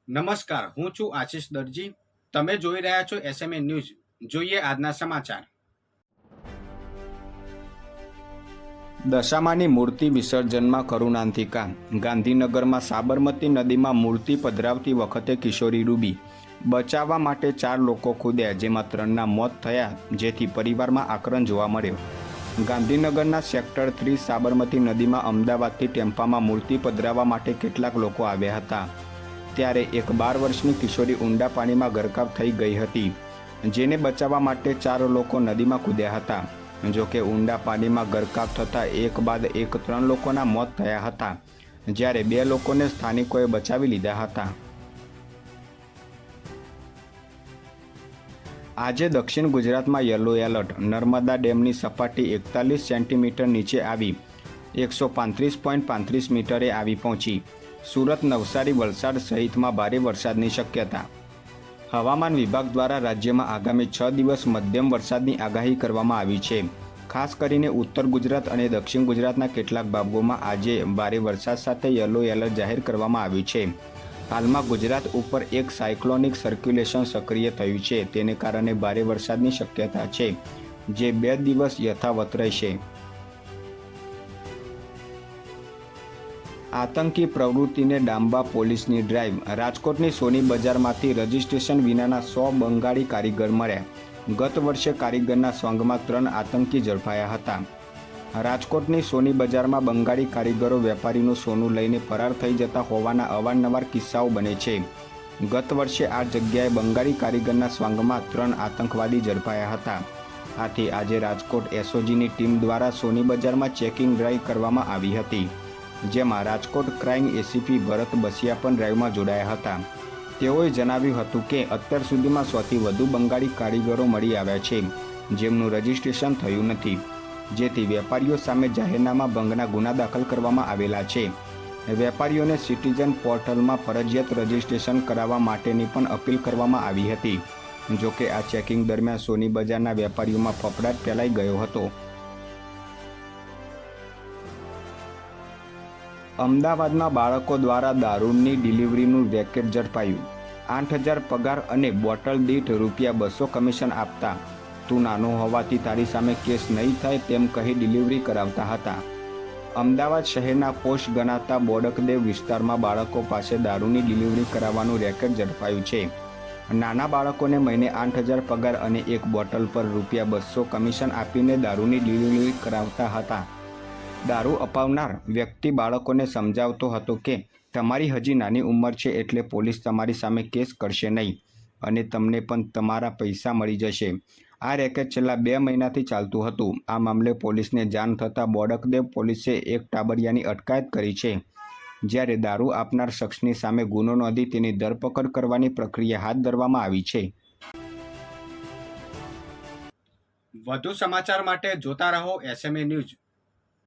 નમસ્કાર, હું છું આશિષ દરજી. તમે જોઈ રહ્યા છો એસએમએ ન્યૂઝ. જોઈએ આજના સમાચાર. દશામાની મૂર્તિ વિસર્જનમાં કરુણાંતિકા. ગાંધીનગરમાં સાબરમતી નદીમાં મૂર્તિ પધરાવતી વખતે કિશોરી ડૂબી. બચાવવા માટે 4 લોકો કૂદ્યા, જેમાં 3ના મોત થયા, જેથી પરિવારમાં આક્રંદ જોવા મળ્યો. ગાંધીનગરના સેક્ટર 3 સાબરમતી નદીમાં અમદાવાદથી ટેમ્પામાં મૂર્તિ પધરાવવા માટે કેટલાક લોકો આવ્યા હતા. ત્યારે એક 12 વર્ષની કિશોરી ઊંડા પાણીમાં ગરકાવ થઈ ગઈ હતી, જેને બચાવવા માટે 4 લોકો નદીમાં કૂદ્યા હતા. જોકે ઊંડા પાણીમાં ગરકાવ થતાં એક બાદ એક 3 લોકોના મોત થયા હતા, જ્યારે 2 લોકોને સ્થાનિકોએ બચાવી લીધા હતા. આજે દક્ષિણ ગુજરાતમાં યલો એલર્ટ. નર્મદા ડેમની સપાટી 41 સેન્ટીમીટર નીચે આવી 135.35 મીટરે આવી પહોંચી. સુરત, નવસારી, વલસાડ સહિતમાં ભારે વરસાદની શક્યતા. હવામાન વિભાગ દ્વારા રાજ્યમાં આગામી 6 દિવસ મધ્યમ વરસાદની આગાહી કરવામાં આવી છે. ખાસ કરીને ઉત્તર ગુજરાત અને દક્ષિણ ગુજરાતના કેટલાક ભાગોમાં આજે ભારે વરસાદ સાથે યલો એલર્ટ જાહેર કરવામાં આવ્યું છે. હાલમાં ગુજરાત ઉપર એક સાયક્લોનિક સર્ક્યુલેશન સક્રિય થયું છે. તેને કારણે ભારે વરસાદની શક્યતા છે, જે 2 દિવસ યથાવત રહેશે. આતંકી પ્રવૃત્તિને ડામવા પોલીસની ડ્રાઈવ. રાજકોટની સોની બજારમાંથી રજિસ્ટ્રેશન વિનાના 100 બંગાળી કારીગર મળ્યા. ગત વર્ષે કારીગરના સોંગમાં 3 આતંકી ઝડપાયા હતા. રાજકોટની સોની બજારમાં બંગાળી કારીગરો વેપારીનું સોનું લઈને ફરાર થઈ જતા હોવાના અવારનવાર કિસ્સાઓ બને છે. ગત વર્ષે આ જગ્યાએ બંગાળી કારીગરના સ્વાંગમાં 3 આતંકવાદી ઝડપાયા હતા. આથી આજે રાજકોટ એસઓજીની ટીમ દ્વારા સોની બજારમાં ચેકિંગ ડ્રાઈવ કરવામાં આવી હતી, જેમાં રાજકોટ ક્રાઇમ એસીપી ભરત બસિયા પણ ડ્રાઈવમાં જોડાયા હતા. તેઓએ જણાવ્યું હતું કે અત્યાર સુધીમાં 100થી વધુ બંગાળી કારીગરો મળી આવ્યા છે, જેમનું રજિસ્ટ્રેશન થયું નથી, જેથી વેપારીઓ સામે જાહેરનામા ભંગના ગુના દાખલ કરવામાં આવેલા છે. વેપારીઓને સિટીઝન પોર્ટલમાં ફરજિયાત રજિસ્ટ્રેશન કરાવવા માટેની પણ અપીલ કરવામાં આવી હતી. જોકે આ ચેકિંગ દરમિયાન સોની બજારના વેપારીઓમાં ફફડાટ ફેલાઈ ગયો હતો. અમદાવાદમાં બાળકો દ્વારા દારૂની ડિલિવરીનું રેકેટ ઝડપાયું. 8000 પગાર અને બોટલ દીઠ ₹200 કમિશન આપતા તું નાનો હોવાથી તારી સામે કેસ નહીં થાય તેમ કહી ડિલિવરી કરાવતા હતા. અમદાવાદ શહેરના પોશ ગણાતા બોડકદેવ વિસ્તારમાં બાળકો પાસે દારૂની ડિલિવરી કરાવવાનું રેકેટ ઝડપાયું છે. નાના બાળકોને મહિને 8000 પગાર અને એક બોટલ પર ₹200 કમિશન આપીને દારૂની ડિલિવરી કરાવતા હતા. દારૂ અપાવનાર વ્યક્તિ બાળકોને સમજાવતો હતો કે તમારી હજી નાની ઉંમર છે, એટલે પોલીસ તમારી સામે કેસ કરશે નહીં અને તમને પણ તમારા પૈસા મળી જશે. આ રેકેટ છેલ્લા 2 મહિનાથી ચાલતું હતું. આ મામલે પોલીસને જાણ થતાં બોડકદેવ પોલીસે એક ટાબરિયાની અટકાયત કરી છે, જ્યારે દારૂ આપનાર શખ્સની સામે ગુનો નોંધી તેની ધરપકડ કરવાની પ્રક્રિયા હાથ ધરવામાં આવી છે. વધુ સમાચાર માટે જોતા રહો એસએમએ ન્યૂઝ.